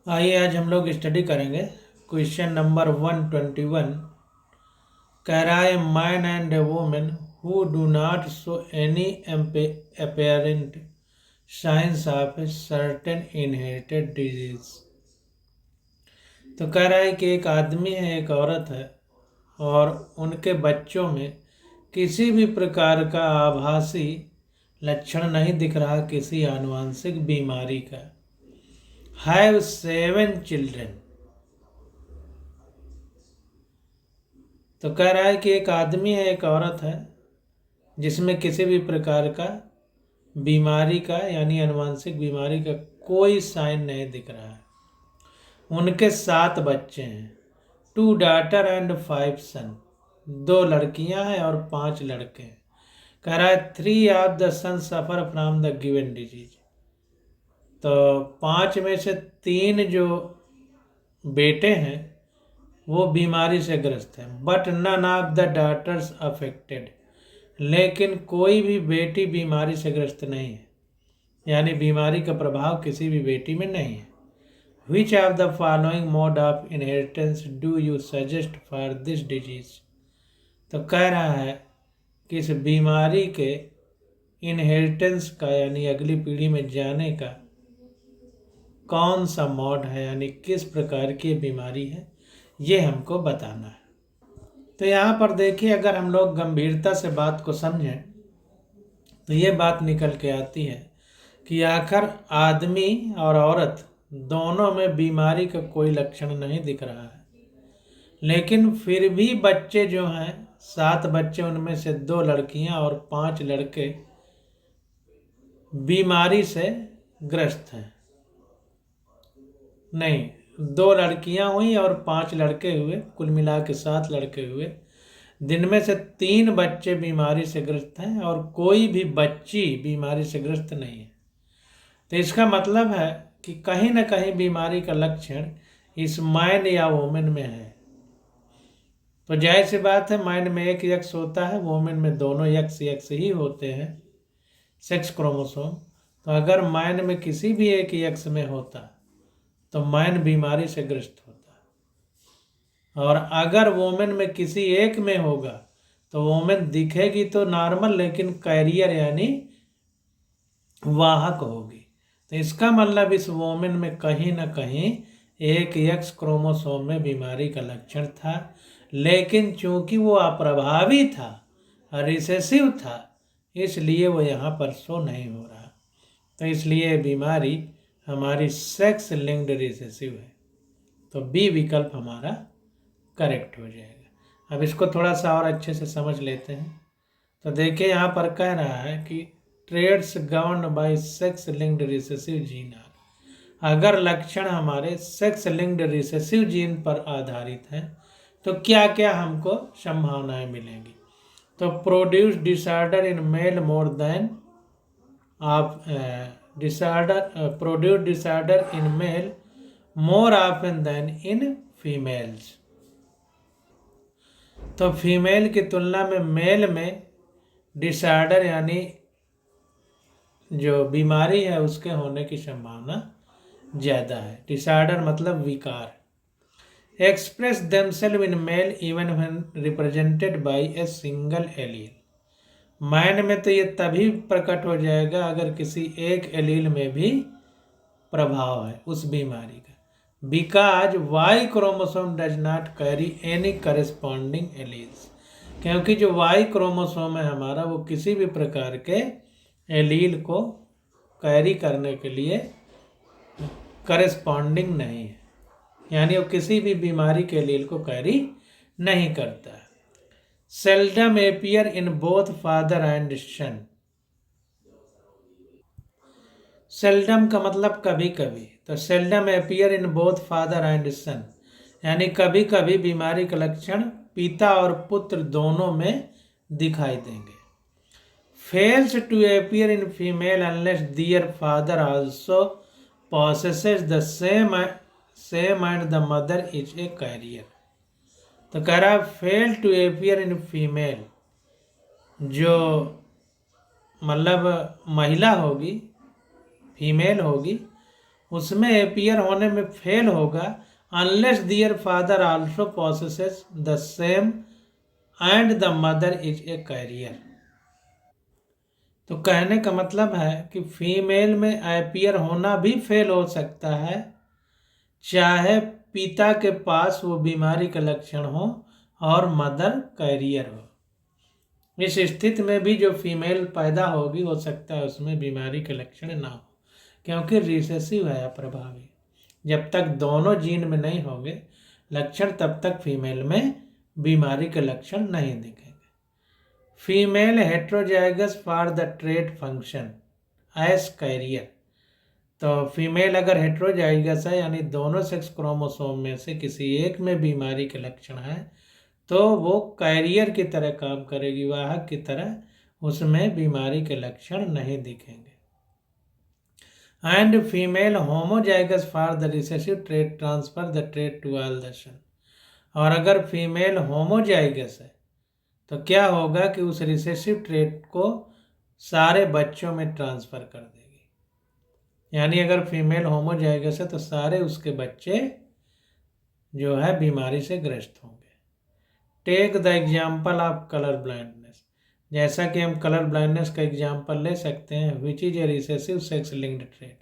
आइए आज हम लोग स्टडी करेंगे क्वेश्चन नंबर 121। कह रहा है man and A women who do not show any apparent signs of a certain inherited disease. तो कह रहा है कि एक आदमी है, एक औरत है और उनके बच्चों में किसी भी प्रकार का आभासी लक्षण नहीं दिख रहा किसी आनुवंशिक बीमारी का। Have 7 children. तो कह रहा है कि एक आदमी है, एक औरत है जिसमें किसी भी प्रकार का बीमारी का यानी आनुवंशिक बीमारी का कोई साइन नहीं दिख रहा है। उनके 7 बच्चे हैं। 2 डॉटर एंड 5 सन। 2 लड़कियां हैं और 5 लड़के हैं। कह रहा है 3 of the son suffer from the given disease. तो 5 में से 3 जो बेटे हैं वो बीमारी से ग्रस्त हैं। But none of the daughters affected. लेकिन कोई भी बेटी बीमारी से ग्रस्त नहीं है, यानी बीमारी का प्रभाव किसी भी बेटी में नहीं है। Which of the following mode of inheritance do you suggest for this disease. तो कह रहा है कि इस बीमारी के इनहेरिटेंस का यानी अगली पीढ़ी में जाने का कौन सा मोड है, यानी किस प्रकार की बीमारी है, ये हमको बताना है। तो यहाँ पर देखिए, अगर हम लोग गंभीरता से बात को समझें तो ये बात निकल के आती है कि आखिर आदमी और औरत दोनों में बीमारी का कोई लक्षण नहीं दिख रहा है, लेकिन फिर भी बच्चे जो हैं 7 बच्चे, उनमें से 2 लड़कियां और 5 लड़के बीमारी से ग्रस्त हैं। नहीं, 2 लड़कियां हुई और 5 लड़के हुए, कुल मिला के 7 लड़के हुए, जिनमें से 3 बच्चे बीमारी से ग्रस्त हैं और कोई भी बच्ची बीमारी से ग्रस्त नहीं है। तो इसका मतलब है कि कहीं ना कहीं बीमारी का लक्षण इस मैन या वोमेन में है। तो जाहिर सी बात है, मैन में एक एक्स होता है, वोमेन में दोनों एक्स ही होते हैं, सेक्स क्रोमोसोम। तो अगर मैन में किसी भी एक एक्स में होता तो मैन बीमारी से ग्रस्त होता, और अगर वोमेन में किसी एक में होगा तो वोमेन दिखेगी तो नॉर्मल, लेकिन कैरियर यानी वाहक होगी। तो इसका मतलब इस वोमेन में कहीं ना कहीं एक एक्स क्रोमोसोम में बीमारी का लक्षण था, लेकिन चूंकि वो अप्रभावी था, रिसेसिव था, इसलिए वो यहाँ पर शो नहीं हो रहा। तो इसलिए बीमारी हमारी सेक्स लिंक्ड रिसेसिव है। तो बी विकल्प हमारा करेक्ट हो जाएगा। अब इसको थोड़ा सा और अच्छे से समझ लेते हैं। तो देखिए, यहाँ पर कह रहा है कि traits govern by sex linked recessive gene are. अगर लक्षण हमारे सेक्स लिंक्ड रिसेसिव जीन पर आधारित है तो क्या क्या हमको संभावनाएं मिलेंगी। तो produce disorder in male more than of produce disorder in male more often than in females. तो फीमेल की तुलना में मेल में डिसऑर्डर यानी जो बीमारी है उसके होने की संभावना ज़्यादा है। डिसऑर्डर मतलब विकार। Express themselves in male even when represented by a single allele. Man में तो ये तभी प्रकट हो जाएगा अगर किसी एक एलील में भी प्रभाव है उस बीमारी का। Because Y chromosome does not carry any corresponding alleles. क्योंकि जो वाई क्रोमोसोम है हमारा, वो किसी भी प्रकार के एलील को कैरी करने के लिए करस्पॉन्डिंग नहीं है, यानी वो किसी भी बीमारी के एलील को कैरी नहीं करता है। Seldom appear in both father and son. Seldom का मतलब कभी कभी। तो seldom appear in both father and son, यानी कभी कभी बीमारी का लक्षण पिता और पुत्र दोनों में दिखाई देंगे। Fails to appear in female unless their father also possesses the same and the mother is a carrier। तो कह रहा fail to appear in female, जो मतलब महिला होगी, फीमेल होगी, उसमें अपीयर होने में फेल होगा unless their father also possesses the same and the mother is a carrier. तो कहने का मतलब है कि फीमेल में अपीयर होना भी फेल हो सकता है, चाहे पिता के पास वो बीमारी का लक्षण हो और मदर कैरियर हो। इस स्थिति में भी जो फीमेल पैदा होगी हो सकता है उसमें बीमारी के लक्षण ना हो, क्योंकि रिसेसिव है अप्रभावी। जब तक दोनों जीन में नहीं होंगे लक्षण तब तक फीमेल में बीमारी के लक्षण नहीं दिखेंगे। Female heterozygous for the trait function as carrier. तो फीमेल अगर हेट्रोजाइगस है यानी दोनों सेक्स क्रोमोसोम में से किसी एक में बीमारी के लक्षण है तो वो कैरियर की तरह काम करेगी, वाहक की तरह, उसमें बीमारी के लक्षण नहीं दिखेंगे। And female homozygous for the recessive trait transfer the trait to all the son. और अगर फीमेल होमोजाइगस है तो क्या होगा कि उस रिसेसिव ट्रेट को सारे बच्चों में ट्रांसफर कर देगी। यानी अगर फीमेल होमोजाइगस है तो सारे उसके बच्चे जो है बीमारी से ग्रस्त होंगे। Take the example of colour blindness. जैसा कि हम कलर ब्लाइंडनेस का एग्जाम्पल ले सकते हैं, which is a recessive sex linked trait,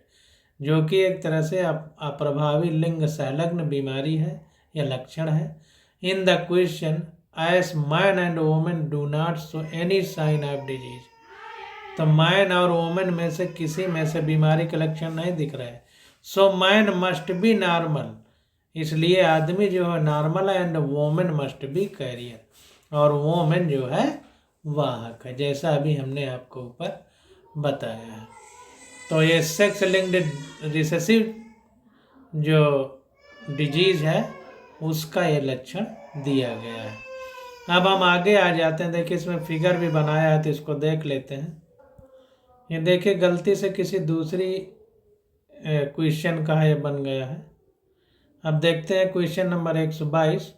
जो कि एक तरह से अप्रभावी लिंग संलग्न बीमारी है या लक्षण है। In the question as man and women do not show any sign of disease. तो मैन और वोमेन में से किसी में से बीमारी के लक्षण नहीं दिख रहे हैं। So man must be normal, इसलिए आदमी जो है नॉर्मल है, and women must be carrier, और वोमेन जो है वाहक है, जैसा अभी हमने आपको ऊपर बताया है। तो ये सेक्स लिंक्ड रिसेसिव जो डिजीज है उसका ये लक्षण दिया गया है। अब हम आगे आ जाते हैं। देखिए इसमें फिगर भी बनाया है तो इसको देख लेते हैं। ये देखिए गलती से किसी दूसरी क्वेश्चन का ये बन गया है। अब देखते हैं क्वेश्चन नंबर 122।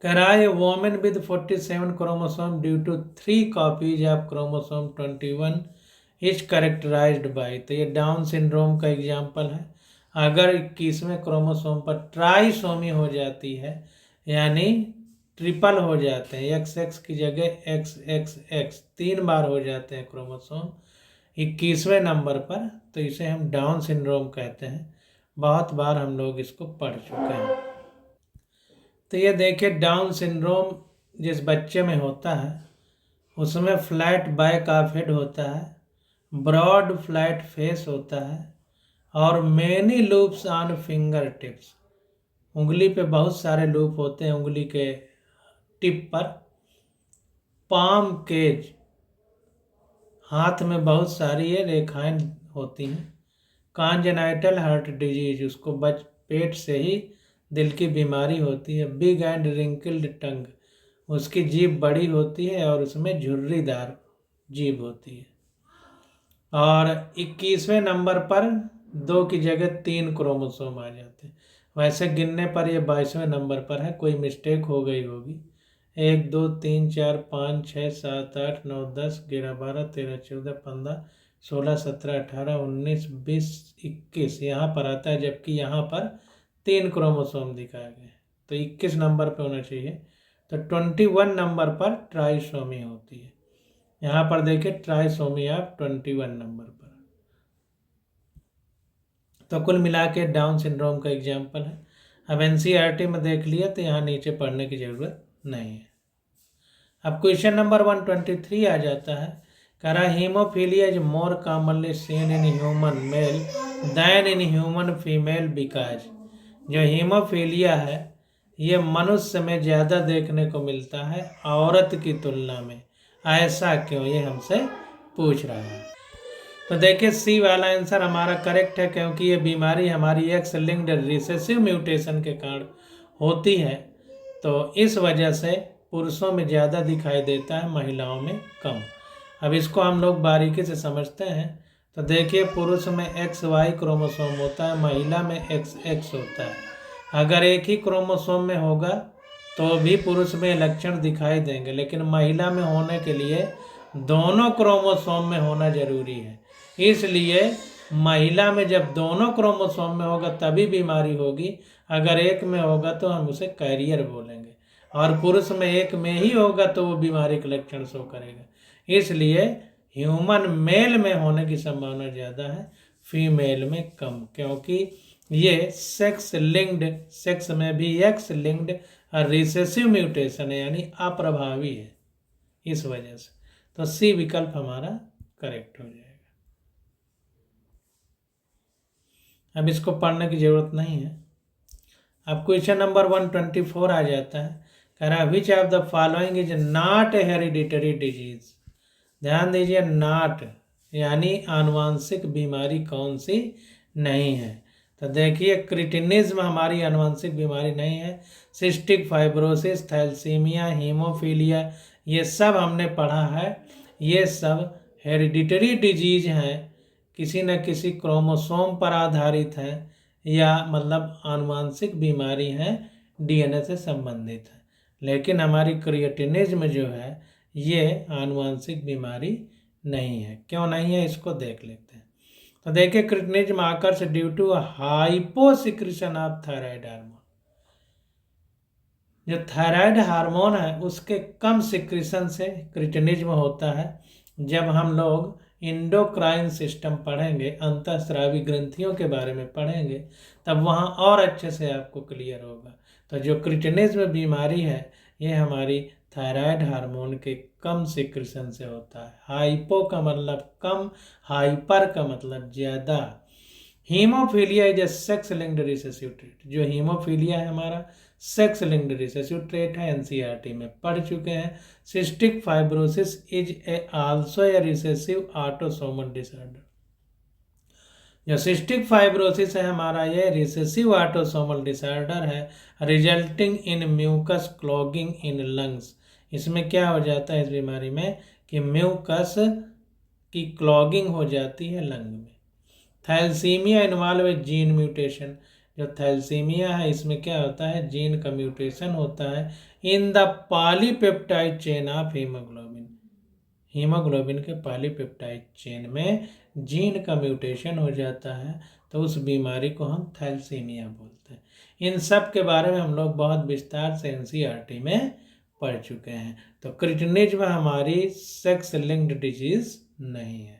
कह रहा है women with 47 chromosome due to 3 copies of chromosome 21 is characterised by. तो ये डाउन सिंड्रोम का एग्जाम्पल है। अगर 21वें क्रोमोसोम पर ट्राइसोमी हो जाती है यानी ट्रिपल हो जाते हैं, एक्स एक्स की जगह एक्स एक्स एक्स 3 बार हो जाते हैं क्रोमोसोम 21वें नंबर पर, तो इसे हम डाउन सिंड्रोम कहते हैं। बहुत बार हम लोग इसको पढ़ चुके हैं। तो ये देखिए डाउन सिंड्रोम जिस बच्चे में होता है उसमें फ्लैट बैक ऑफ हेड होता है, ब्रॉड फ्लैट फेस होता है, और many loops on finger tips. उंगली पे बहुत सारे लूप होते हैं उंगली के टिप पर। पाम केज, हाथ में बहुत सारी ये रेखाएं होती हैं। कॉन्जेनाइटल हार्ट डिजीज, उसको पेट से ही दिल की बीमारी होती है। बिग एंड रिंकल्ड टंग, उसकी जीभ बड़ी होती है और उसमें झुर्रीदार जीभ होती है। और 21वें नंबर पर 2 की जगह 3 क्रोमोसोम आ जाते हैं। वैसे गिनने पर ये 22वें नंबर पर है, कोई मिस्टेक हो गई होगी। 1 2 3 4 5 6 7 8 9 10 11 12 13 14 15 16 17 18 19 20 21 यहाँ पर आता है, जबकि यहाँ पर 3 क्रोमोसोम दिखाए गए, तो 21 नंबर पर होना चाहिए। तो 21 नंबर पर ट्राइसोमी होती है। यहाँ पर देखिए ट्राइसोमी ऑफ 21 नंबर पर। तो कुल मिला के डाउन सिंड्रोम का एग्जाम्पल है। अब एनसीईआरटी में देख लिया तो यहाँ नीचे पढ़ने की जरूरत नहीं है। अब क्वेश्चन नंबर 123 आ जाता है। कह रहा है haemophilia is more commonly seen in human male than in human female because. जो हीमोफीलिया है ये मनुष्य में ज़्यादा देखने को मिलता है औरत की तुलना में। ऐसा क्यों, ये हमसे पूछ रहा है। तो देखिए सी वाला आंसर हमारा करेक्ट है, क्योंकि ये बीमारी हमारी एक्स लिंक्ड रिसेसिव म्यूटेशन के कारण होती है। तो इस वजह से पुरुषों में ज़्यादा दिखाई देता है, महिलाओं में कम। अब इसको हम लोग बारीकी से समझते हैं। तो देखिए पुरुष में XY क्रोमोसोम होता है, महिला में XX होता है। अगर एक ही क्रोमोसोम में होगा तो भी पुरुष में लक्षण दिखाई देंगे, लेकिन महिला में होने के लिए दोनों क्रोमोसोम में होना जरूरी है। इसलिए महिला में जब दोनों क्रोमोसोम में होगा तभी बीमारी होगी, अगर एक में होगा तो हम उसे कैरियर बोलेंगे, और पुरुष में एक में ही होगा तो वो बीमारी के लक्षण शो करेगा। इसलिए ह्यूमन मेल में होने की संभावना ज़्यादा है, फीमेल में कम, क्योंकि ये सेक्स लिंक्ड, सेक्स में भी एक्स लिंक्ड रिसेसिव म्यूटेशन है, यानी अप्रभावी है, इस वजह से। तो सी विकल्प हमारा करेक्ट हो जाएगा। अब इसको पढ़ने की जरूरत नहीं है। अब क्वेश्चन नंबर 124 आ जाता है, कह रहा है which of the following is not a hereditary disease. ध्यान दीजिए, नॉट यानी आनुवांशिक बीमारी कौन सी नहीं है। तो देखिए, क्रिटिनिज्म हमारी आनुवांशिक बीमारी नहीं है। सिस्टिक फाइब्रोसिस, थैलेसीमिया, हीमोफीलिया, ये सब हमने पढ़ा है, ये सब हेरिडिटरी डिजीज हैं, किसी न किसी क्रोमोसोम पर आधारित है, या मतलब आनुवांशिक बीमारी है, डीएनए से संबंधित है। लेकिन हमारी क्रिएटिनिज्म जो है ये आनुवांशिक बीमारी नहीं है। क्यों नहीं है, इसको देख लेते हैं। तो देखिए, cretinism occurs due to hyposecretion of thyroid hormone. जो थायराइड हार्मोन है उसके कम सिक्रेशन से क्रिएटिनिज्म होता है। जब हम लोग इंडोक्राइन सिस्टम पढ़ेंगे, अंतःस्रावी ग्रंथियों के बारे में पढ़ेंगे, तब वहाँ और अच्छे से आपको क्लियर होगा। तो जो क्रिएटिनिज्म बीमारी है ये हमारी थायराइड हार्मोन के कम सिक्रेशन से होता है। हाइपो का मतलब कम, हाइपर का मतलब ज़्यादा। Haemophilia is a sex linked recessive trait. जो हीमोफीलिया है हमारा सेक्स लिंक्ड रिसेसिव ट्रेट है, एनसीईआरटी में पढ़ चुके हैं। Cystic fibrosis is a also a recessive autosomal disorder. जो सिस्टिक फाइब्रोसिस है हमारा, ये रिसेसिव ऑटोसोमल डिसऑर्डर है, resulting in mucus clogging in lungs. इसमें क्या हो जाता है इस बीमारी में कि म्यूकस की क्लॉगिंग हो जाती है लंग में। थैलेसीमिया इन्वॉल्व है जीन म्यूटेशन। जो थैलेसीमिया है इसमें क्या होता है, जीन का म्यूटेशन होता है in the polypeptide chain of haemoglobin. Haemoglobin के पॉलीपेप्टाइड चेन में जीन का म्यूटेशन हो जाता है, तो उस बीमारी को हम थैलेसीमिया बोलते हैं। इन सब के बारे में हम लोग बहुत विस्तार से एनसीईआरटी में पढ़ चुके हैं। तो क्रिएटिनिज्म हमारी सेक्स लिंक्ड डिजीज नहीं है।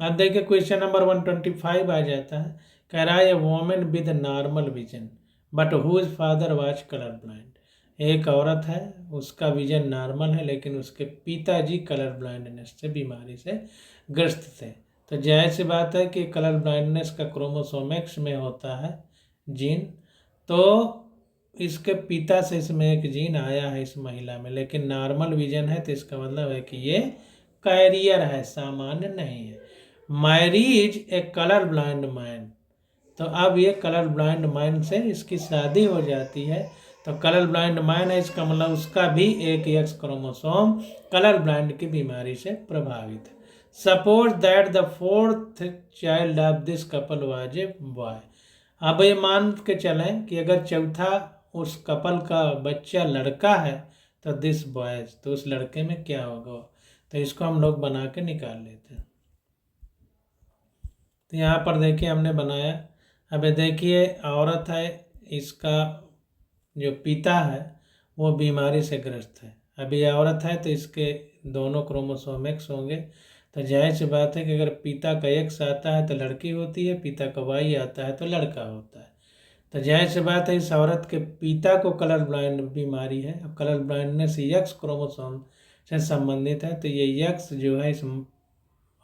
अब देखिए, क्वेश्चन नंबर 125 आ जाता है, कह रहा है women with normal vision but whose father was colour blind. एक औरत है, उसका विजन नॉर्मल है, लेकिन उसके पिताजी कलर ब्लाइंडनेस से, बीमारी से ग्रस्त थे। तो जाहिर सी बात है कि कलर ब्लाइंडनेस का क्रोमोसोम एक्स में होता है जीन, तो इसके पिता से इसमें एक जीन आया है इस महिला में, लेकिन नॉर्मल विजन है, तो इसका मतलब है कि ये कैरियर है, सामान्य नहीं है। मैरिज ए कलर ब्लाइंड मैन, तो अब ये कलर ब्लाइंड मैन से इसकी शादी हो जाती है, तो कलर ब्लाइंड मैन है, इसका मतलब उसका भी एक एक्स क्रोमोसोम कलर ब्लाइंड की बीमारी से प्रभावित है। Suppose that the fourth child of this couple was a boy. अब ये मान के चलें कि अगर चौथा उस कपल का बच्चा लड़का है, तो दिस बॉयज, तो उस लड़के में क्या होगा, तो इसको हम लोग बना के निकाल लेते हैं। तो यहाँ पर देखिए हमने बनाया। अब देखिए, औरत है, इसका जो पिता है वो बीमारी से ग्रस्त है। अब ये औरत है तो इसके दोनों क्रोमोसोम एक्स होंगे, तो जाहिर सी बात है कि अगर पिता का एक्स आता है तो लड़की होती है, पिता का वाई आता है तो लड़का होता है। तो जाहिर सी बात है इस औरत के पिता को कलर ब्लाइंड बीमारी है। अब कलर ब्लाइंडनेस एक्स क्रोमोसोम से संबंधित है, तो ये एक्स जो है इस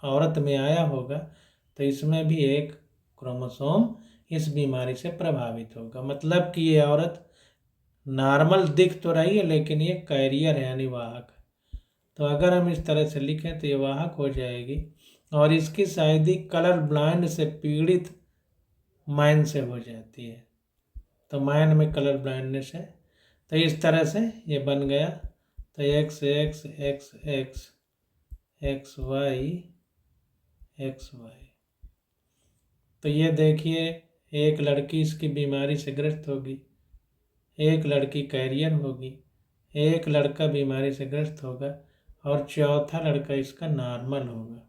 औरत में आया होगा, तो इसमें भी एक क्रोमोसोम इस बीमारी से प्रभावित होगा। मतलब कि ये औरत नॉर्मल दिख तो रही है, लेकिन ये कैरियर है, यानी वाहक। तो अगर हम इस तरह से लिखें तो ये वाहक हो जाएगी, और इसकी शायदी कलर ब्लाइंड से पीड़ित मैन से हो जाती है। तो मैन में कलर ब्लाइंडनेस है, तो इस तरह से ये बन गया। तो X X X X X Y X Y. तो ये देखिए, एक लड़की इसकी बीमारी से ग्रस्त होगी, एक लड़की कैरियर होगी, एक लड़का बीमारी से ग्रस्त होगा, और चौथा लड़का इसका नॉर्मल होगा।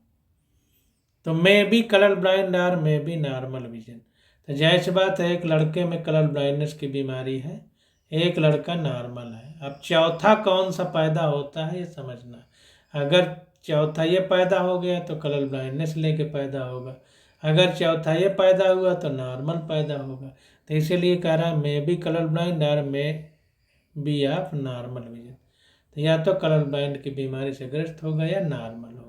तो मे बी कलर ब्लाइंड और मे बी नॉर्मल विजन। तो जाहिर सी बात है एक लड़के में कलर ब्लाइंडनेस की बीमारी है, एक लड़का नॉर्मल है। अब चौथा कौन सा पैदा होता है ये समझना। अगर चौथा ये पैदा हो गया तो कलर ब्लाइंडनेस लेके पैदा होगा, अगर चौथा ये पैदा हुआ तो नॉर्मल पैदा होगा। तो इसीलिए कह रहा है मे बी कलर ब्लाइंड और may be of normal vision. तो या तो कलर ब्लाइंड की बीमारी से ग्रस्त होगा या नॉर्मल होगा।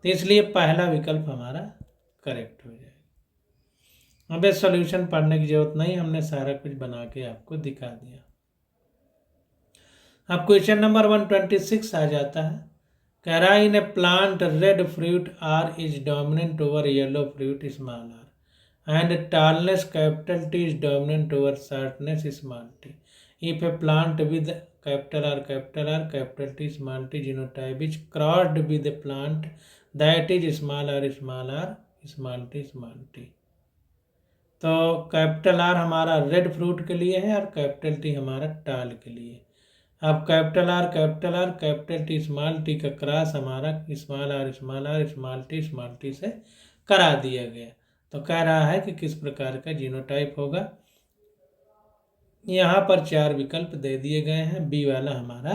तो इसलिए पहला विकल्प हमारा करेक्ट हो जाएगा। अब ये सॉल्यूशन पढ़ने की जरूरत नहीं, हमने सारा कुछ बना के आपको दिखा दिया। अब क्वेश्चन नंबर 126 आ जाता है। कह रहा है in a plant red fruit R is dominant over yellow fruit small R and tallness capital T is dominant over shortness small T. If a plant with capital R capital T small t genotype is crossed with a plant that is small r small t। तो capital R हमारा red fruit के लिए है और capital T हमारा टाल के लिए। अब कैपिटल टी स्मॉल टी का क्रॉस हमारा स्मॉल टी से करा दिया गया। तो कह रहा है कि किस प्रकार का जीनोटाइप होगा। यहाँ पर 4 विकल्प दे दिए गए हैं, बी वाला हमारा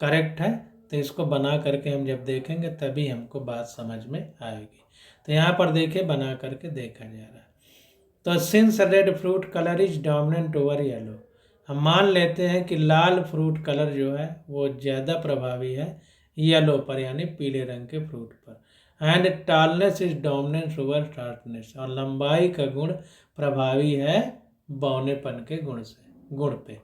करेक्ट है। तो इसको बना करके हम जब देखेंगे तभी हमको बात समझ में आएगी। तो यहाँ पर देखिए बना करके देखा जा रहा है। तो since red fruit colour is dominant over yellow, हम मान लेते हैं कि लाल फ्रूट कलर जो है वो ज़्यादा प्रभावी है येलो पर, यानी पीले रंग के फ्रूट पर। एंड टालनेस इज डोमिनेंट ओवर शार्टनेस, और लंबाई का गुण प्रभावी है बौनेपन के गुण पे।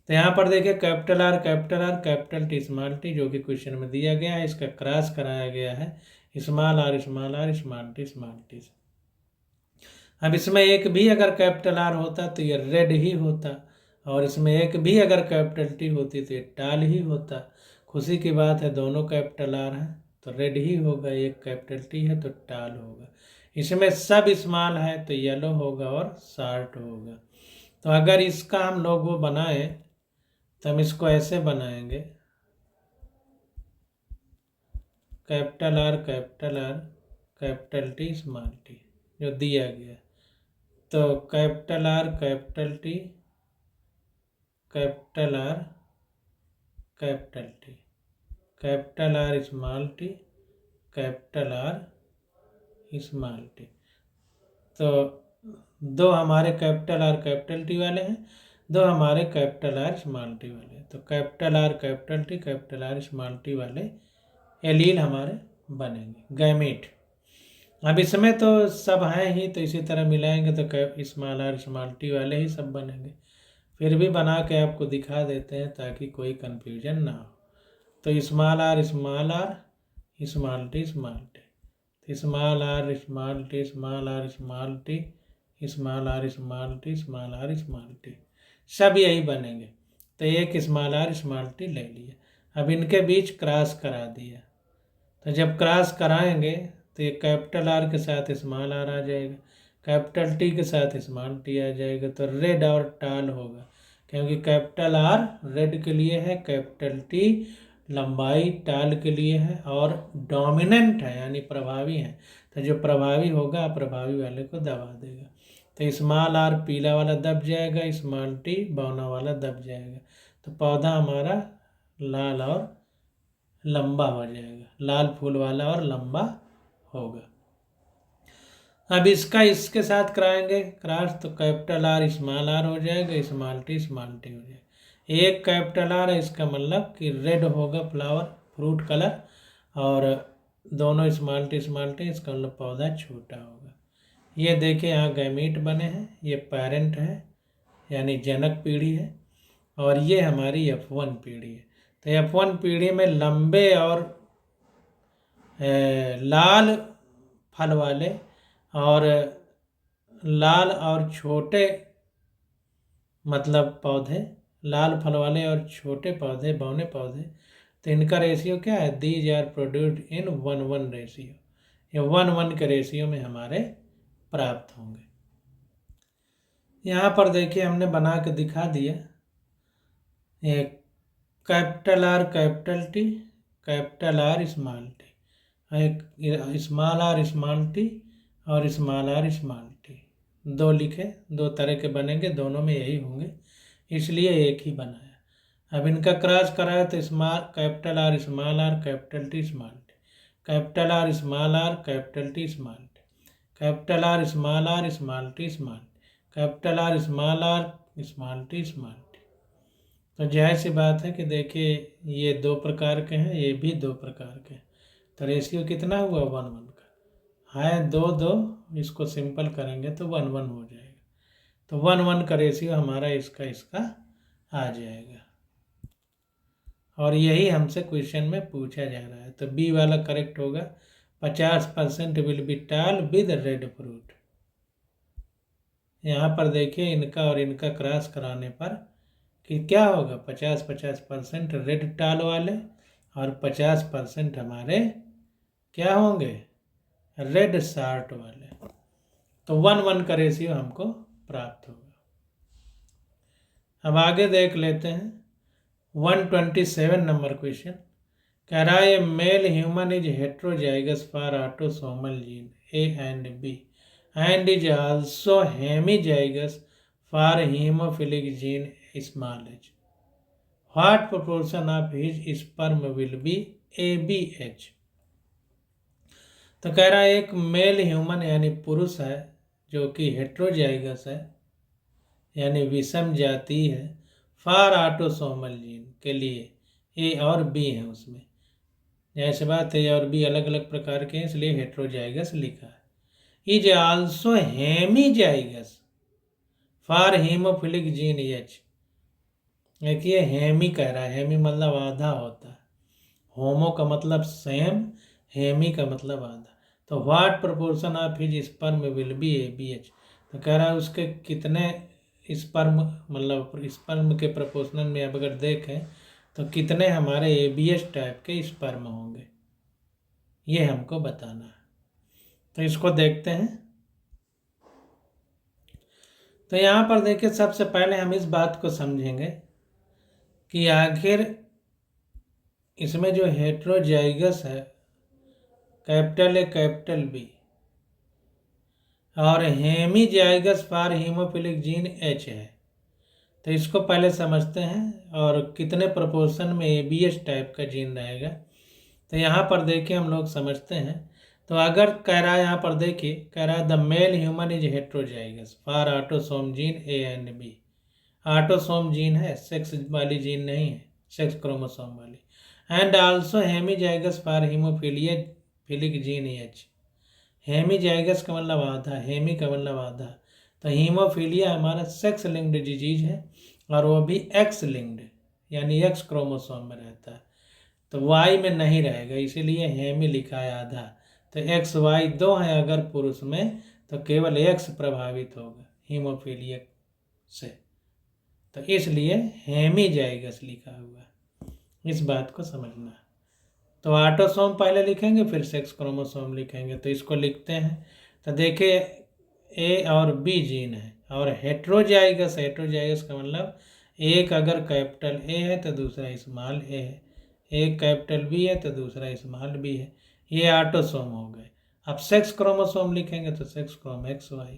तो यहाँ पर देखिए capital R capital T small T जो कि क्वेश्चन में दिया गया है, इसका क्रॉस कराया गया है स्मॉल आर स्मॉल टी से। अब इसमें एक भी अगर कैपिटल आर होता तो ये रेड ही होता, और इसमें एक भी अगर कैपिटल टी होती तो ये टाल ही होता। खुशी की बात है दोनों कैपिटल आर है तो रेड ही होगा, एक कैपिटल टी है तो टाल होगा। इसमें सब स्मॉल है तो येलो होगा और शार्ट होगा। तो अगर इसका हम लोग वो बनाए तो हम इसको ऐसे बनाएंगे capital R capital T small T जो दिया गया। तो capital R capital T capital are capital T capital R small T capital R small T. तो दो हमारे कैपिटल आर कैपिटल टी वाले हैं, दो हमारे कैपिटल आर स्मॉल टी वाले हैं। तो capital R capital T capital R small T वाले एलील हमारे बनेंगे गैमीट। अब इसमें तो सब हैं ही, तो इसी तरह मिलाएंगे तो स्मॉल आर स्मॉल टी वाले ही सब बनेंगे। फिर भी बना के आपको दिखा देते हैं ताकि कोई कन्फ्यूजन ना हो। तो स्मॉल आर स्मॉल टी तो स्मॉल आर स्मॉल टी सब यही बनेंगे। तो एक स्मॉल आर स्मॉल टी ले लिया। अब इनके बीच क्रॉस करा दिया, तो जब क्रॉस कराएंगे तो ये कैपिटल आर के साथ स्मॉल आर आ जाएगा, कैपिटल टी के साथ स्मॉल टी आ जाएगा। तो रेड और टाल होगा, क्योंकि कैपिटल आर रेड के लिए है, कैपिटल टी लंबाई टाल के लिए है और डोमिनेंट है यानी प्रभावी है। तो जो प्रभावी होगा प्रभावी वाले को दबा देगा। तो स्मॉल आर पीला वाला दब जाएगा, स्मॉल टी बौना वाला दब जाएगा। तो पौधा हमारा लाल और लंबा हो जाएगा, लाल फूल वाला और लंबा होगा। अब इसका इसके साथ कराएंगे क्रॉस, तो कैपिटल आर स्मॉल आर हो जाएगा, स्मॉल टी हो जाएगा। एक कैपिटल आर है, इसका मतलब कि रेड होगा फ्रूट कलर, और दोनों स्मॉल टी इसका मतलब पौधा छोटा होगा। ये देखिए यहाँ गैमीट बने हैं, ये पेरेंट है यानी जनक पीढ़ी है, और ये हमारी F1 पीढ़ी है। तो F1 पीढ़ी में लंबे और लाल फल वाले और लाल और छोटे मतलब पौधे, लाल फल वाले और छोटे पौधे बौने पौधे। तो इनका रेशियो क्या है, these are produced in 1:1 ratio, ये 1:1 के रेशियो में हमारे प्राप्त होंगे। यहाँ पर देखिए हमने बना के दिखा दिया, ये capital R capital T capital R small T. एक स्मॉल आर स्मॉल टी और स्मॉल आर स्मॉल टी, दो लिखे, दो तरह के बनेंगे, दोनों में यही होंगे, इसलिए एक ही बनाया। अब इनका क्रॉस कराया तो small capital R small R capital T small T, capital R small R capital T small T, capital R small R small T small T, capital R small R small T small T. तो जाहिर सी बात है कि देखिए ये दो प्रकार के हैं, ये भी दो प्रकार के हैं, तो रेशियो कितना हुआ 1:1 का है, 2:2, इसको सिंपल करेंगे तो 1:1 हो जाएगा। तो 1:1 का रेशियो हमारा इसका आ जाएगा, और यही हमसे क्वेश्चन में पूछा जा रहा है। तो बी वाला करेक्ट होगा, 50% विल बी टाल विद रेड फ्रूट। यहाँ पर देखिए इनका और इनका क्रॉस कराने पर कि क्या होगा, 50% रेड टाल वाले और 50% हमारे क्या होंगे, रेड शार्ट वाले। तो 1:1 का रेशियो हमको प्राप्त होगा। अब आगे देख लेते हैं 127 नंबर क्वेश्चन। कह रहा है male human is heterozygous for autosomal gene A and B and is also hemizygous for haemophilic gene small H. What proportion of his sperm will be ABH। तो कह रहा है एक मेल ह्यूमन यानी पुरुष है जो कि हेट्रोजाइगस है यानी विषम जाति है, फॉर ऑटोसोमल जीन के लिए ए और बी है, उसमें जैसे बात है ए और बी अलग अलग प्रकार के हैं इसलिए हेट्रोजाइगस लिखा है। Is also hemizygous for haemophilic gene H. देखिए हेमी कह रहा है, हेमी मतलब आधा होता है, होमो का मतलब सेम, हेमी का मतलब आधा। तो what proportion of his sperm will be ABH। तो कह रहा है उसके कितने स्पर्म, मतलब स्पर्म के प्रोपोर्शनल में अब अगर देखें तो कितने हमारे ABH टाइप के स्पर्म होंगे, ये हमको बताना है। तो इसको देखते हैं। तो यहाँ पर देखिए सबसे पहले हम इस बात को समझेंगे कि आखिर इसमें जो हेट्रोजाइगस है कैपिटल A कैपिटल B और hemizygous for haemophilic gene H है, तो इसको पहले समझते हैं और कितने प्रोपोर्शन में ABH टाइप का जीन रहेगा। तो यहाँ पर देखिए हम लोग समझते हैं। तो अगर कह रहा है यहाँ पर देखिए कह रहा है the male human is heterozygous for autosome gene A and B। Autosome gene है, सेक्स वाली जीन नहीं है, सेक्स क्रोमोसोम वाली। And also hemizygous for haemophilia philic gene H। Hemizygous का मतलब आधा, हेमी का मतलब आधा। तो हीमोफीलिया हमारा सेक्स लिंक्ड डिजीज है और वो भी एक्स लिंक्ड यानी एक्स क्रोमोसोम में रहता है, तो वाई में नहीं रहेगा, इसीलिए हेमी लिखा है आधा। तो XY दो हैं अगर पुरुष में तो केवल एक्स प्रभावित होगा हीमोफीलिया से, तो इसलिए हेमीजाइगस लिखा हुआ, इस बात को समझना है। तो ऑटोसोम पहले लिखेंगे फिर सेक्स क्रोमोसोम लिखेंगे। तो इसको लिखते हैं। तो देखिए A और B जीन है और हेट्रोजाइगस, हेट्रोजाइगस का मतलब एक अगर कैपिटल A है तो दूसरा स्मॉल a है, एक कैपिटल B है तो दूसरा स्मॉल b है, ये ऑटोसोम हो गए। अब सेक्स क्रोमोसोम लिखेंगे तो सेक्स क्रोम XY,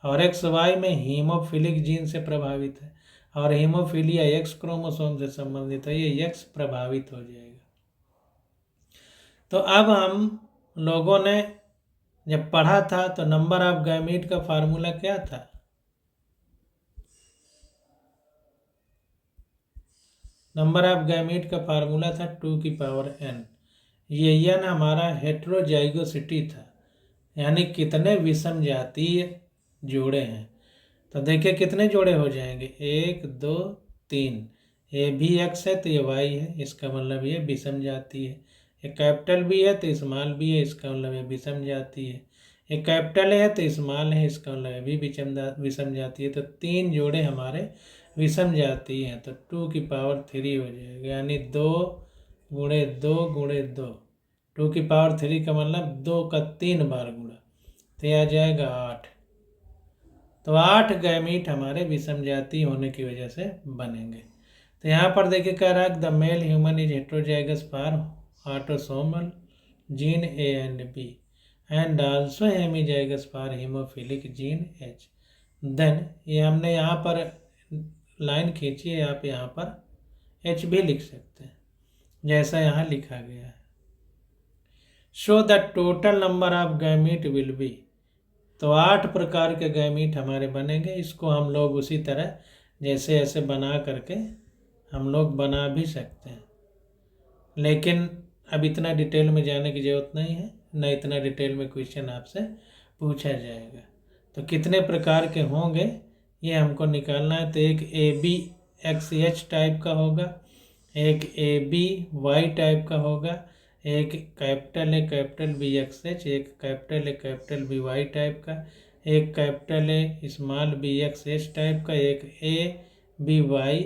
और XY में हीमोफिलिक जीन से प्रभावित है और हीमोफीलिया एक्स क्रोमोसोम से संबंधित है, ये X प्रभावित हो जाएगा। तो अब हम लोगों ने जब पढ़ा था तो नंबर ऑफ गैमीट का फार्मूला क्या था, नंबर ऑफ गैमीट का फार्मूला था 2n। ये n हमारा हेट्रोजाइगोसिटी था, यानी कितने विषम जातीय जोड़े हैं। तो देखिए कितने जोड़े हो जाएंगे, 1 2 3, ये भी x है तो ये y है, इसका मतलब ये विषम जाती है। ये कैपिटल B है तो स्मॉल b है, इसका मतलब ये विषम जाती है। ये कैपिटल है तो स्मॉल है, इसका मतलब ये भी विषम जाती है। तो 3 जोड़े हमारे विषम जाती हैं, तो 2 की पावर 3 हो जाएगा, यानी 2 गुणे 2 गुणे 2, 2 की पावर 3 का मतलब 2 का 3 बार गुणा, तो यह आ जाएगा 8। तो 8 गैमीट हमारे विषम जाति होने की वजह से बनेंगे। तो यहाँ पर देखिए कह रहा है the male human is heterozygous for autosomal gene A and B and also hemizygous for haemophilic gene H। Then ये हमने यहाँ पर लाइन खींची है, आप यहाँ पर H भी लिख सकते हैं जैसा यहाँ लिखा गया है। Show the total number of gamete will be, तो 8 प्रकार के गैमीट हमारे बनेंगे। इसको हम लोग उसी तरह जैसे ऐसे बना करके हम लोग बना भी सकते हैं, लेकिन अब इतना डिटेल में जाने की ज़रूरत नहीं है, न इतना डिटेल में क्वेश्चन आपसे पूछा जाएगा। तो कितने प्रकार के होंगे ये हमको निकालना है। तो एक ABXH टाइप का होगा, एक ABY टाइप का होगा, एक कैपिटल A कैपिटल BXH, एक capital A capital BY type का, एक capital A small BXH type का, एक ABY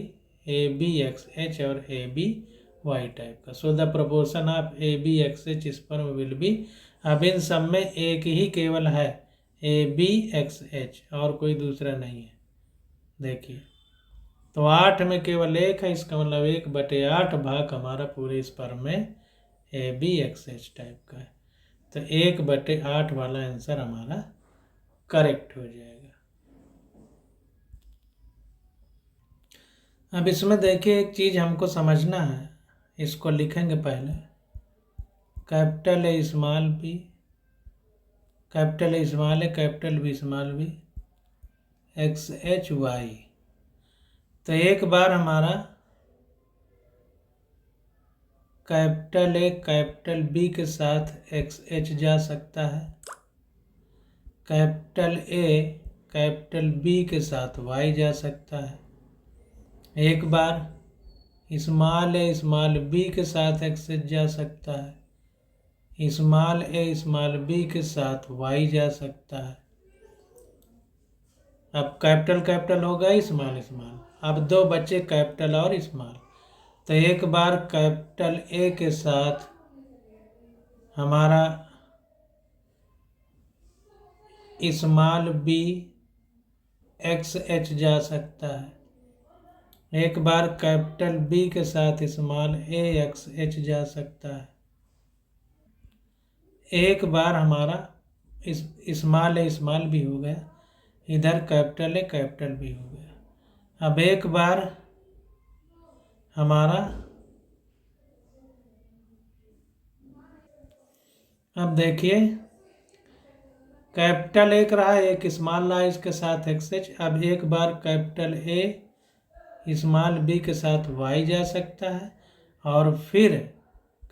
ABXH और ABY टाइप का। So the proportion of ABXH sperm will B, अब इन सब में एक ही केवल है ABXH और कोई दूसरा नहीं है। देखिए तो 8 में केवल एक है, इसका मतलब 1/8 भाग हमारा पूरे स्पर्म में ABXH टाइप का है। तो 1/8 वाला आंसर हमारा करेक्ट हो जाएगा। अब इसमें देखिए एक चीज़ हमको समझना है, इसको लिखेंगे पहले। Capital A small b, capital A small A capital B small b, XHY। तो एक बार हमारा कैपिटल A कैपिटल B के साथ XH जा सकता है, कैपिटल A कैपिटल B के साथ Y जा सकता है, एक बार स्मॉल A स्मॉल B के साथ XH जा सकता है, स्मॉल A स्मॉल B के साथ Y जा सकता है। अब कैपिटल कैपिटल होगा स्मॉल स्मॉल, अब दो बच्चे कैपिटल और स्मॉल। तो एक बार कैपिटल A के साथ हमारा स्मॉल B XH जा सकता है, एक बार कैपिटल B के साथ स्मॉल A XH जा सकता है, एक बार हमारा स्मॉल A स्मॉल B हो गया, इधर कैपिटल A कैपिटल B हो गया। अब एक बार हमारा, अब देखिए कैपिटल एक रहा, एक स्मॉल रहा, इसके साथ XH। अब एक बार कैपिटल A स्मॉल B के साथ Y जा सकता है और फिर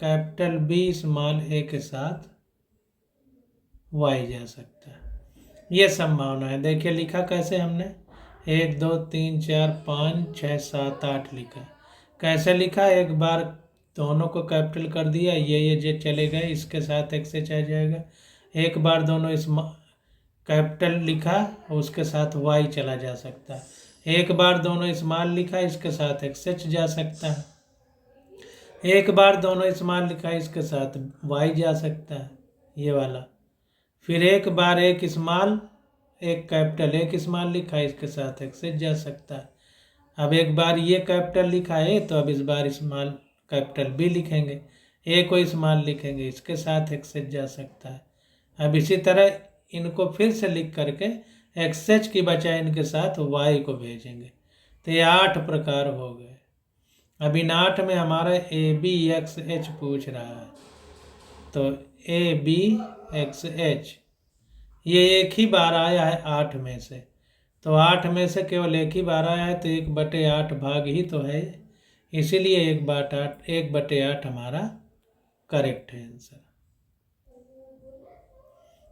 कैपिटल B स्मॉल A के साथ Y जा सकता है। ये संभावना है। देखिए लिखा कैसे हमने, 1 2 3 4 5 6 7 8 लिखा। कैसे लिखा, एक बार दोनों को कैपिटल कर दिया, ये चले गए, इसके साथ XH आ जाएगा। एक बार दोनों इस कैपिटल लिखा, उसके साथ Y चला जा सकता है। एक बार दोनों स्मॉल लिखा, इसके साथ XH जा सकता है। एक बार दोनों स्मॉल लिखा, इसके साथ Y जा सकता है, ये वाला। फिर एक बार एक स्मॉल एक कैपिटल एक स्मॉल लिखा, इसके साथ XH जा सकता है। अब एक बार ये कैपिटल लिखा है, तो अब इस बार स्मॉल कैपिटल B लिखेंगे, A को स्मॉल लिखेंगे, इसके साथ XH जा सकता है। अब इसी तरह इनको फिर से लिख करके XH की बजाय इनके साथ Y को भेजेंगे। तो ये 8 प्रकार हो गए। अब इन 8 में हमारा ABXH पूछ रहा है, तो ABXH ये एक ही बार आया है 8 में से, तो 8 में से केवल एक ही बार आया है, तो 1/8 भाग ही तो है, इसीलिए 1/8 हमारा करेक्ट है आंसर।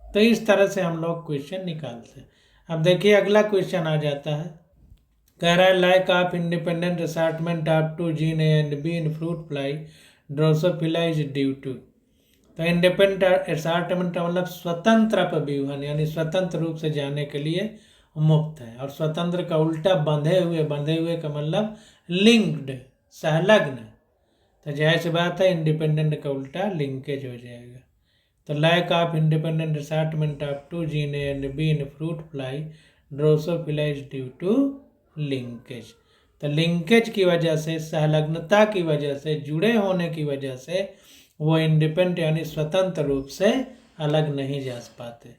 तो इस तरह से हम लोग क्वेश्चन निकालते हैं। अब देखिए अगला क्वेश्चन आ जाता है, कह रहा है lack of independent assortment of 2 gene A and B in fruit fly Drosophila is due to. तो इंडिपेंडेंट असॉर्टमेंट मतलब स्वतंत्र अपव्यूहन, यानी स्वतंत्र रूप से जाने के लिए मुक्त है, और स्वतंत्र का उल्टा बंधे हुए का मतलब लिंक्ड, संलग्न। तो जाहिर सी बात है इंडिपेंडेंट का उल्टा लिंकेज हो जाएगा। तो lack of independent assortment of 2 gene A and B in fruit fly Drosophila is due to linkage. तो लिंकेज की वजह से, संलग्नता की वजह से, जुड़े होने की वजह से वो इंडिपेंडेंट यानी स्वतंत्र रूप से अलग नहीं जा पाते।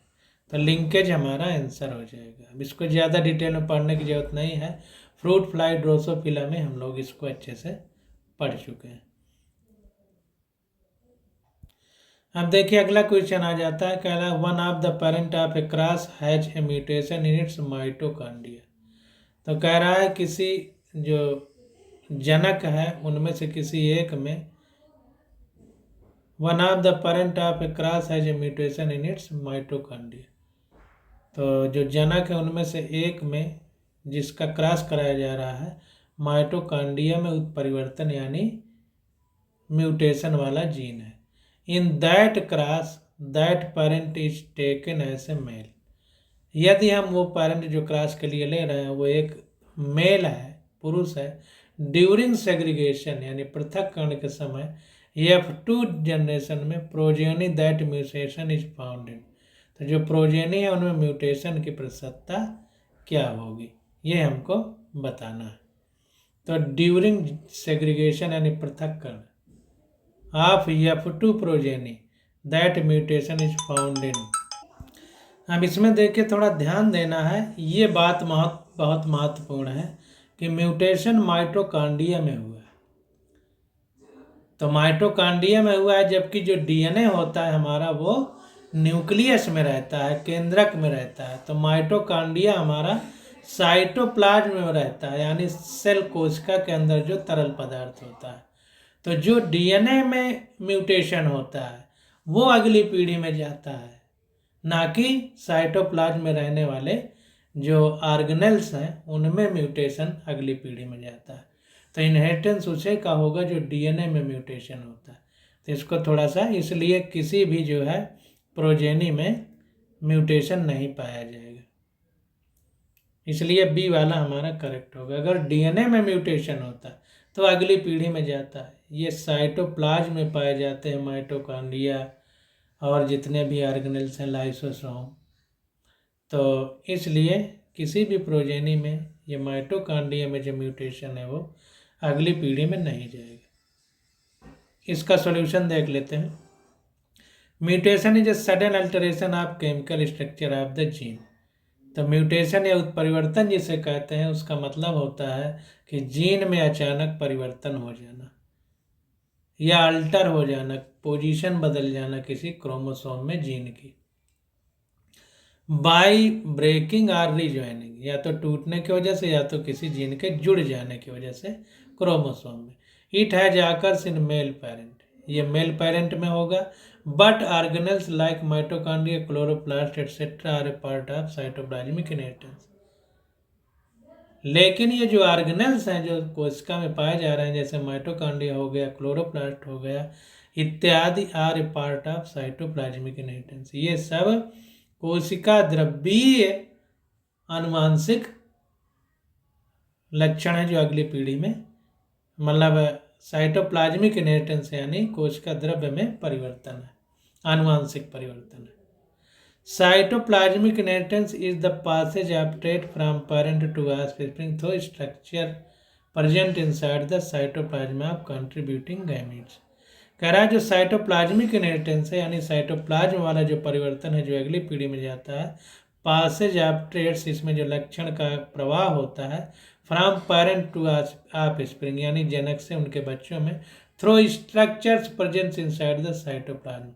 तो लिंकेज हमारा आंसर हो जाएगा। अब इसको ज़्यादा डिटेल में पढ़ने की जरूरत नहीं है, फ्रूट फ्लाई ड्रोसोफिला में हम लोग इसको अच्छे से पढ़ चुके हैं। अब देखिए अगला क्वेश्चन आ जाता है, कहला one of the parent of A cross has a mutation in its mitochondria. तो कह रहा है किसी जो जनक है उनमें से किसी एक में, one of the parent of A cross has a mutation in its mitochondria. तो जो जनक है उनमें से एक में जिसका क्रॉस कराया जा रहा है, माइटोकॉन्ड्रिया में उत्परिवर्तन यानी म्यूटेशन वाला जीन है। In that cross that parent is taken as a male. यदि हम वो पेरेंट जो क्रॉस के लिए ले रहे हैं वो एक मेल है, पुरुष है, ड्यूरिंग सेग्रीगेशन यानी पृथककरण के समय F2 जनरेशन में progeny that mutation is found इन। तो जो प्रोजेनी है उनमें म्यूटेशन की प्रतिशतता क्या होगी, ये हमको बताना है। तो ड्यूरिंग सेग्रीगेशन यानी पृथककरण of F2 progeny that mutation is found in. अब इसमें देखिए थोड़ा ध्यान देना है, ये बात बहुत महत्वपूर्ण है कि म्यूटेशन माइटोकॉन्ड्रिया में हुआ है। तो माइटोकॉन्ड्रिया में हुआ है, जबकि जो डीएनए होता है हमारा वो न्यूक्लियस में रहता है, केंद्रक में रहता है। तो माइटोकॉन्ड्रिया हमारा साइटोप्लाज्म में रहता है, यानी सेल कोशिका के अंदर जो तरल पदार्थ होता है। तो जो डीएनए में म्यूटेशन होता है वो अगली पीढ़ी में जाता है, ना कि साइटोप्लाज्म में रहने वाले जो ऑर्गेनेल्स हैं उनमें म्यूटेशन अगली पीढ़ी में जाता है। तो इनहेरिटेंस उसे का होगा जो डीएनए में म्यूटेशन होता है। तो इसको थोड़ा सा, इसलिए किसी भी जो है प्रोजेनी में म्यूटेशन नहीं पाया जाएगा, इसलिए बी वाला हमारा करेक्ट होगा। अगर डीएनए में म्यूटेशन होता है तो अगली पीढ़ी में जाता है। ये साइटोप्लाज्म में पाए जाते हैं माइटोकॉन्ड्रिया और जितने भी ऑर्गेनेल्स हैं, लाइसोसोम। तो इसलिए किसी भी प्रोजेनी में ये माइटोकॉन्ड्रिया में जो म्यूटेशन है वो अगली पीढ़ी में नहीं जाएगा। इसका सॉल्यूशन देख लेते हैं। Mutation is a sudden alteration of chemical structure of the gene. तो म्यूटेशन या उत्परिवर्तन जिसे कहते हैं उसका मतलब होता है कि जीन में अचानक परिवर्तन हो जाना या अल्टर हो जाना, पोजीशन बदल जाना किसी क्रोमोसोम में जीन की, बाई ब्रेकिंग और रिज्वाइनिंग, या तो टूटने की वजह से या तो किसी जीन के जुड़ जाने की वजह से क्रोमोसोम में। It has occurs in male parent, ये मेल पेरेंट में होगा। But organelles like mitochondria, chloroplast etcetera are a part of cytoplasmic inheritance. लेकिन ये जो ऑर्गेनेल्स हैं जो कोशिका में पाए जा रहे हैं, जैसे माइटोकॉन्ड्रिया हो गया, क्लोरोप्लास्ट हो गया इत्यादि, are a part of cytoplasmic inheritance. ये सब कोशिका द्रव्यीय आनुवांशिक लक्षण है जो अगली पीढ़ी में, मतलब साइटोप्लाज्मिक इनहेरिटेंस यानी कोशिका द्रव्य में परिवर्तन है, आनुवांशिक परिवर्तन है। Cytoplasmic inheritance is the passage of trait from parent to offspring through structure present inside the cytoplasm of contributing gametes. कह रहा है जो साइटोप्लाज्मिक इनहेरिटेंस है यानी साइटोप्लाज्म वाला जो परिवर्तन है जो अगली पीढ़ी में जाता है, पासेज ऑफ ट्रेट्स, इसमें जो लक्षण का प्रवाह होता है, फ्रॉम पेरेंट टू ऑफस्प्रिंग यानी जनक से उनके बच्चों में, through structures present inside the cytoplasm,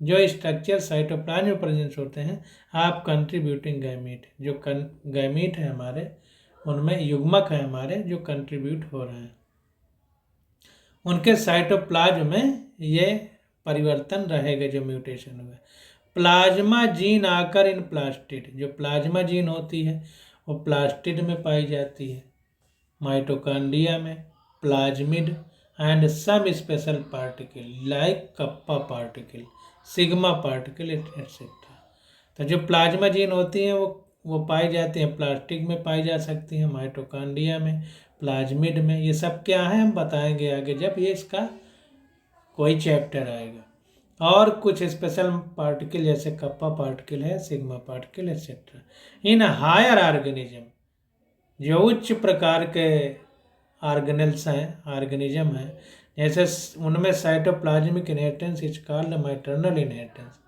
जो स्ट्रक्चर साइटोप्लाज्म में प्रेजेंट होते हैं आप कंट्रीब्यूटिंग गैमीट, जो गैमीट है हमारे उनमें युग्मक है हमारे जो कंट्रीब्यूट हो रहे हैं, उनके साइटोप्लाज्म में ये परिवर्तन रहेगा जो म्यूटेशन हुआ। प्लाज्मा जीन आकर इन प्लास्टिड, जो प्लाज्मा जीन होती है वो प्लास्टिड में पाई जाती है, माइटोकॉन्ड्रिया में, plasmid and some special particle like kappa particle, sigma particle etcetera. तो जो प्लाज्मा जीन होती हैं वो पाई जाती हैं, प्लास्टिक में पाई जा सकती हैं, माइटोकॉन्ड्रिया में, प्लाज्मिड में। ये सब क्या है हम बताएंगे आगे जब ये इसका कोई चैप्टर आएगा। और कुछ स्पेशल पार्टिकल जैसे कप्पा पार्टिकल है, sigma particle etcetera. In higher organism, जो उच्च प्रकार के ऑर्गेनेल्स हैं, ऑर्गेनिज्म हैं, जैसे उनमें cytoplasmic inheritance is called maternal inheritance.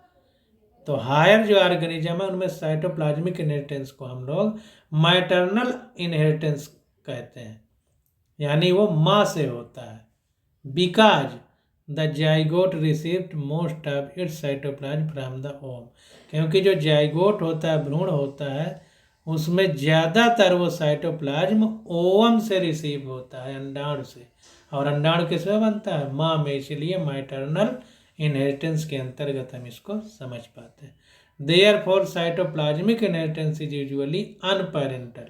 तो हायर जो ऑर्गेनिज्म है उनमें साइटोप्लाज्मिक इनहेरिटेंस को हम लोग मैटरनल इनहेरिटेंस कहते हैं, यानी वो माँ से होता है। Because the zygote received most of its cytoplasm from the ovum, क्योंकि जो जाइगोट होता है, भ्रूण होता है, उसमें ज़्यादातर वो साइटोप्लाज्म ओवम से रिसीव होता है, अंडाणु से। और अंडाणु किसमें बनता है? माँ में। इसलिए मैटरनल इनहेरिटेंस के अंतर्गत हम इसको समझ पाते हैं। Therefore cytoplasmic inheritance is usually uniparental,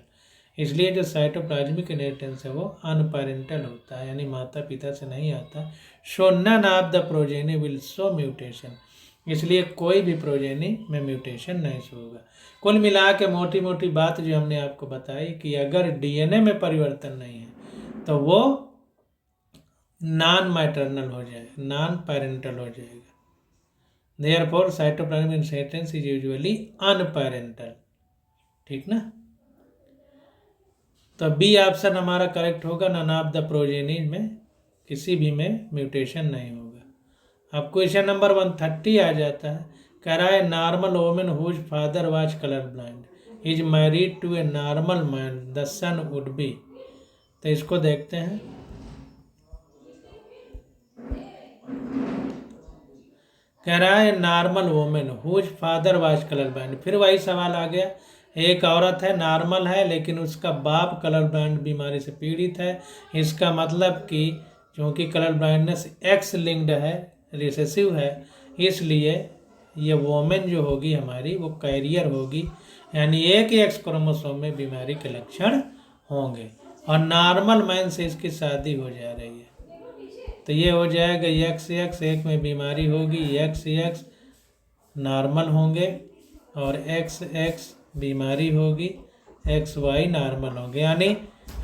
इसलिए जो साइटोप्लाज्मिक इनहेरिटेंस है वो अनपेरेंटल होता है, यानी माता पिता से नहीं आता। Show none of the progeny will show mutation, इसलिए कोई भी प्रोजेनी में म्यूटेशन नहीं होगा। कुल मिला के मोटी मोटी बात जो हमने आपको बताई कि अगर डीएनए में परिवर्तन नहीं है तो वो नॉन मैटरनल हो जाएगा, नॉन पेरेंटल हो जाएगा। Therefore cytoplasmic inheritance is usually uniparental. ठीक ना? तो बी ऑप्शन हमारा करेक्ट होगा, नन ऑफ द प्रोजेनी में किसी भी में म्यूटेशन नहीं होगा। अब क्वेश्चन नंबर 130 आ जाता है, कह रहा है normal women whose father was colour blind is married to a normal man the son would be. तो इसको देखते हैं। कह रहा है normal women whose father was colour blind, फिर वही सवाल आ गया। एक औरत है, नॉर्मल है, लेकिन उसका बाप कलर ब्लाइंड बीमारी से पीड़ित है। इसका मतलब कि क्योंकि कलर ब्लाइंडनेस एक्स लिंक्ड है, रिसेसिव है, इसलिए ये वोमेन जो होगी हमारी वो कैरियर होगी, यानी एक ही एक्स क्रोमोसोम में बीमारी के लक्षण होंगे। और नॉर्मल मैन से इसकी शादी हो जा रही है, तो ये हो जाएगा एक्स एक्स, एक में बीमारी होगी, एक्स एक्स नॉर्मल होंगे, और एक्स एक्स बीमारी होगी, एक्स वाई नॉर्मल होंगे। यानी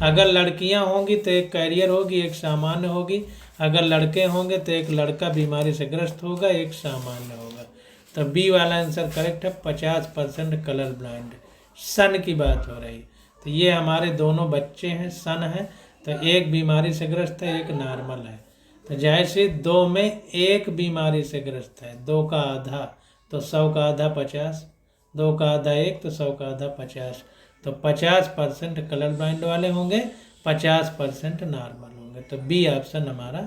अगर लड़कियां होंगी तो एक कैरियर होगी, एक सामान्य होगी। अगर लड़के होंगे तो एक लड़का बीमारी से ग्रस्त होगा, एक सामान्य होगा। तो बी वाला आंसर करेक्ट है। 50% कलर ब्लाइंड, सन की बात हो रही। तो ये हमारे दोनों बच्चे हैं, सन है, तो एक बीमारी से ग्रस्त है, एक नॉर्मल है। तो जैसे 2 में एक बीमारी से ग्रस्त है, 2 का आधा तो 100 का आधा 50, 2 का आधा 1 तो 100 का आधा 50। तो 50% कलर ब्लाइंड वाले होंगे, 50% नॉर्मल होंगे। तो बी ऑप्शन हमारा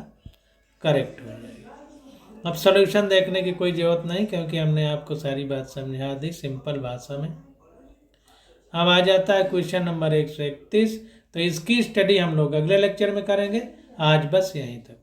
करेक्ट हो जाएगा। अब सॉल्यूशन देखने की कोई ज़रूरत नहीं, क्योंकि हमने आपको सारी बात समझा दी सिंपल भाषा में। अब आ जाता है क्वेश्चन नंबर 131। तो इसकी स्टडी हम लोग अगले लेक्चर में करेंगे। आज बस यहीं तक।